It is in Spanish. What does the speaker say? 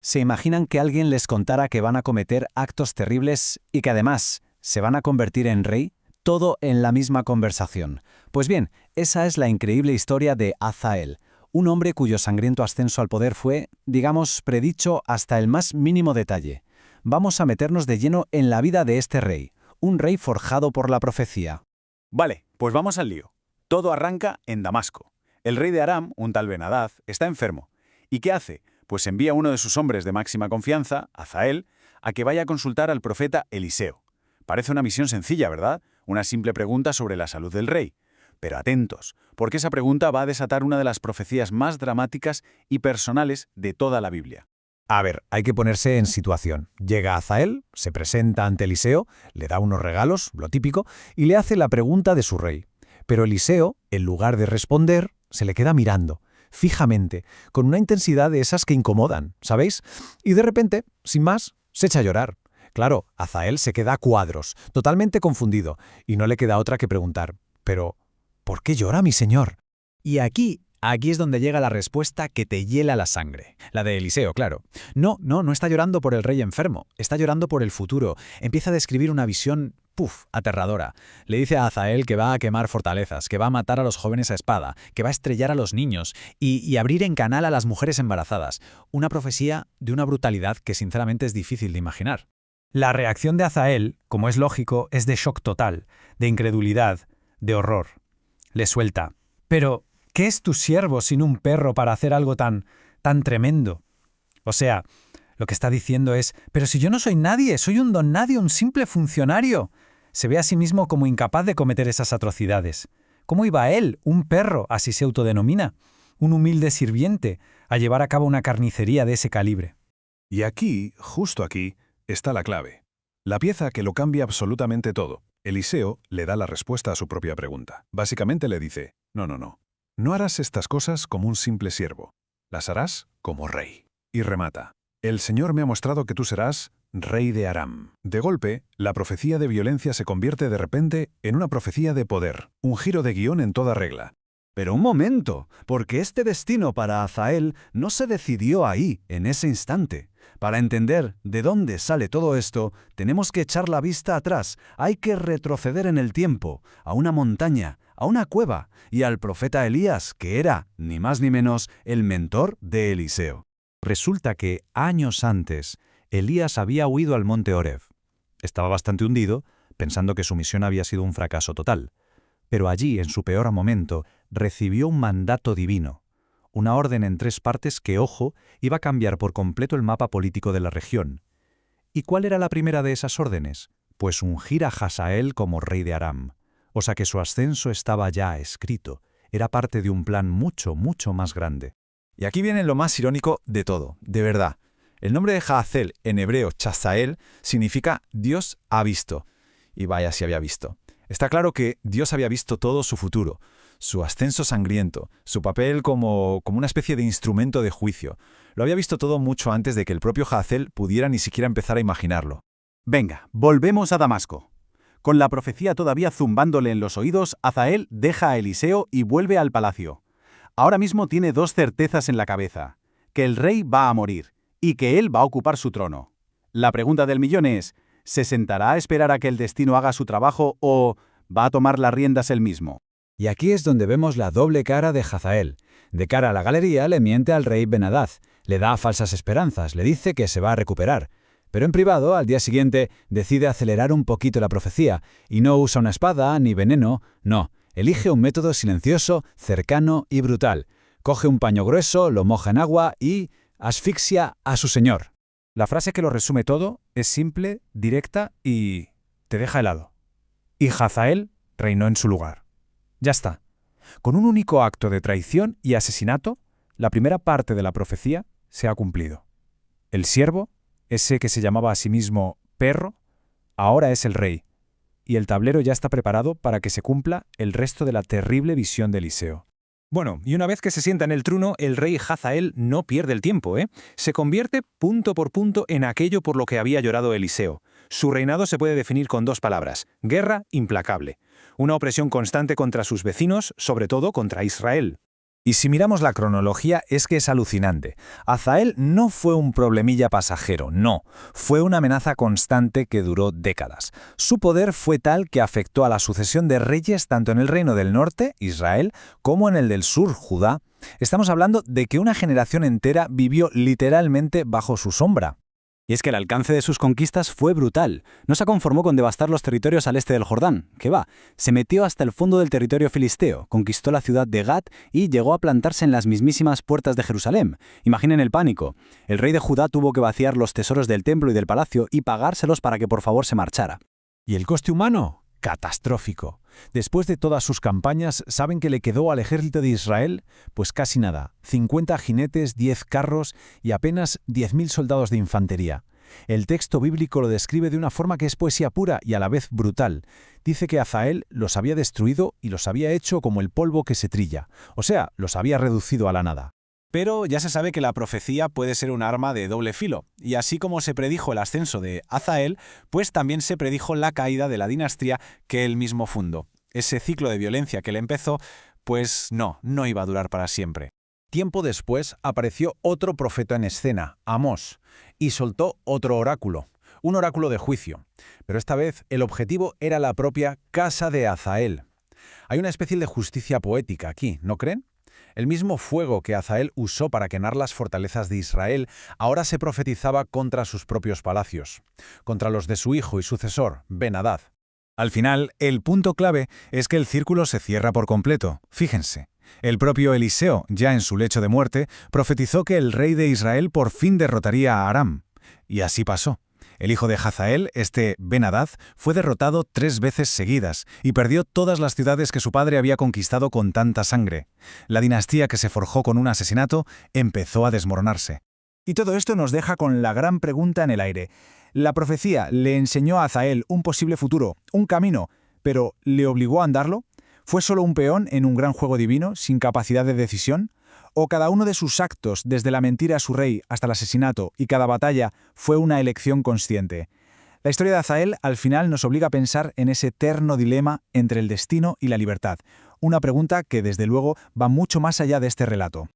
¿Se imaginan que alguien les contara que van a cometer actos terribles y que además se van a convertir en rey? Todo en la misma conversación. Pues bien, esa es la increíble historia de Hazael, un hombre cuyo sangriento ascenso al poder fue, digamos, predicho hasta el más mínimo detalle. Vamos a meternos de lleno en la vida de este rey, un rey forjado por la profecía. Vale, pues vamos al lío. Todo arranca en Damasco. El rey de Aram, un tal Ben-Hadad, está enfermo. ¿Y qué hace? Pues envía a uno de sus hombres de máxima confianza, Hazael, a que vaya a consultar al profeta Eliseo. Parece una misión sencilla, ¿verdad? Una simple pregunta sobre la salud del rey. Pero atentos, porque esa pregunta va a desatar una de las profecías más dramáticas y personales de toda la Biblia. A ver, hay que ponerse en situación. Llega Hazael, se presenta ante Eliseo, le da unos regalos, lo típico, y le hace la pregunta de su rey. Pero Eliseo, en lugar de responder, se le queda mirando, fijamente, con una intensidad de esas que incomodan, ¿sabéis? Y de repente, sin más, se echa a llorar. Claro, Hazael se queda a cuadros, totalmente confundido, y no le queda otra que preguntar, pero ¿por qué llora mi señor? Y aquí es donde llega la respuesta que te hiela la sangre. La de Eliseo, claro. No está llorando por el rey enfermo, está llorando por el futuro. Empieza a describir una visión, aterradora. Le dice a Hazael que va a quemar fortalezas, que va a matar a los jóvenes a espada, que va a estrellar a los niños y abrir en canal a las mujeres embarazadas. Una profecía de una brutalidad que sinceramente es difícil de imaginar. La reacción de Hazael, como es lógico, es de shock total, de incredulidad, de horror. Le suelta: «Pero, ¿qué es tu siervo sin un perro para hacer algo tan tremendo?» O sea, lo que está diciendo es: «Pero si yo no soy nadie, soy un don nadie, un simple funcionario». Se ve a sí mismo como incapaz de cometer esas atrocidades. ¿Cómo iba él, un perro, así se autodenomina, un humilde sirviente, a llevar a cabo una carnicería de ese calibre? Y aquí, justo aquí, está la clave. La pieza que lo cambia absolutamente todo. Eliseo le da la respuesta a su propia pregunta. Básicamente le dice: no. No harás estas cosas como un simple siervo. Las harás como rey. Y remata: el Señor me ha mostrado que tú serás rey de Aram. De golpe, la profecía de violencia se convierte de repente en una profecía de poder. Un giro de guión en toda regla. Pero un momento, porque este destino para Hazael no se decidió ahí, en ese instante. Para entender de dónde sale todo esto, tenemos que echar la vista atrás, hay que retroceder en el tiempo, a una montaña, a una cueva, y al profeta Elías, que era, ni más ni menos, el mentor de Eliseo. Resulta que, años antes, Elías había huido al monte Horeb. Estaba bastante hundido, pensando que su misión había sido un fracaso total. Pero allí, en su peor momento, recibió un mandato divino, una orden en 3 partes que, ojo, iba a cambiar por completo el mapa político de la región. ¿Y cuál era la primera de esas órdenes? Pues ungir a Hazael como rey de Aram. O sea que su ascenso estaba ya escrito, era parte de un plan mucho más grande. Y aquí viene lo más irónico de todo, de verdad. El nombre de Hazael, en hebreo Chazael, significa Dios ha visto. Y vaya si había visto. Está claro que Dios había visto todo su futuro, su ascenso sangriento, su papel como una especie de instrumento de juicio. Lo había visto todo mucho antes de que el propio Hazael pudiera ni siquiera empezar a imaginarlo. Venga, volvemos a Damasco. Con la profecía todavía zumbándole en los oídos, Hazael deja a Eliseo y vuelve al palacio. Ahora mismo tiene 2 certezas en la cabeza: que el rey va a morir y que él va a ocupar su trono. La pregunta del millón es: ¿se sentará a esperar a que el destino haga su trabajo o va a tomar las riendas él mismo? Y aquí es donde vemos la doble cara de Hazael. De cara a la galería le miente al rey Ben-Hadad, le da falsas esperanzas, le dice que se va a recuperar. Pero en privado, al día siguiente, decide acelerar un poquito la profecía y no usa una espada ni veneno, no. Elige un método silencioso, cercano y brutal. Coge un paño grueso, lo moja en agua y asfixia a su señor. La frase que lo resume todo es simple, directa y te deja helado. Y Hazael reinó en su lugar. Ya está. Con un único acto de traición y asesinato, la primera parte de la profecía se ha cumplido. El siervo, ese que se llamaba a sí mismo perro, ahora es el rey, y el tablero ya está preparado para que se cumpla el resto de la terrible visión de Eliseo. Bueno, y una vez que se sienta en el trono, el rey Hazael no pierde el tiempo, Se convierte punto por punto en aquello por lo que había llorado Eliseo. Su reinado se puede definir con 2 palabras: guerra implacable. Una opresión constante contra sus vecinos, sobre todo contra Israel. Y si miramos la cronología, es que es alucinante. Hazael no fue un problemilla pasajero, no. Fue una amenaza constante que duró décadas. Su poder fue tal que afectó a la sucesión de reyes tanto en el reino del norte, Israel, como en el del sur, Judá. Estamos hablando de que una generación entera vivió literalmente bajo su sombra. Y es que el alcance de sus conquistas fue brutal. No se conformó con devastar los territorios al este del Jordán, que va, se metió hasta el fondo del territorio filisteo, conquistó la ciudad de Gat y llegó a plantarse en las mismísimas puertas de Jerusalén. Imaginen el pánico. El rey de Judá tuvo que vaciar los tesoros del templo y del palacio y pagárselos para que por favor se marchara. ¿Y el coste humano? Catastrófico. Después de todas sus campañas, ¿saben qué le quedó al ejército de Israel? Pues casi nada. 50 jinetes, 10 carros y apenas 10.000 soldados de infantería. El texto bíblico lo describe de una forma que es poesía pura y a la vez brutal. Dice que Hazael los había destruido y los había hecho como el polvo que se trilla. O sea, los había reducido a la nada. Pero ya se sabe que la profecía puede ser un arma de doble filo, y así como se predijo el ascenso de Hazael, pues también se predijo la caída de la dinastía que él mismo fundó. Ese ciclo de violencia que él empezó, pues no iba a durar para siempre. Tiempo después apareció otro profeta en escena, Amós, y soltó otro oráculo, un oráculo de juicio. Pero esta vez el objetivo era la propia casa de Hazael. Hay una especie de justicia poética aquí, ¿no creen? El mismo fuego que Hazael usó para quemar las fortalezas de Israel ahora se profetizaba contra sus propios palacios, contra los de su hijo y sucesor, Ben-Hadad. Al final, el punto clave es que el círculo se cierra por completo. Fíjense, el propio Eliseo, ya en su lecho de muerte, profetizó que el rey de Israel por fin derrotaría a Aram. Y así pasó. El hijo de Hazael, Ben-Hadad, fue derrotado 3 veces seguidas y perdió todas las ciudades que su padre había conquistado con tanta sangre. La dinastía que se forjó con un asesinato empezó a desmoronarse. Y todo esto nos deja con la gran pregunta en el aire. La profecía le enseñó a Hazael un posible futuro, un camino, pero ¿le obligó a andarlo? ¿Fue solo un peón en un gran juego divino, sin capacidad de decisión? ¿O cada uno de sus actos, desde la mentira a su rey hasta el asesinato y cada batalla, fue una elección consciente? La historia de Hazael al final nos obliga a pensar en ese eterno dilema entre el destino y la libertad, una pregunta que desde luego va mucho más allá de este relato.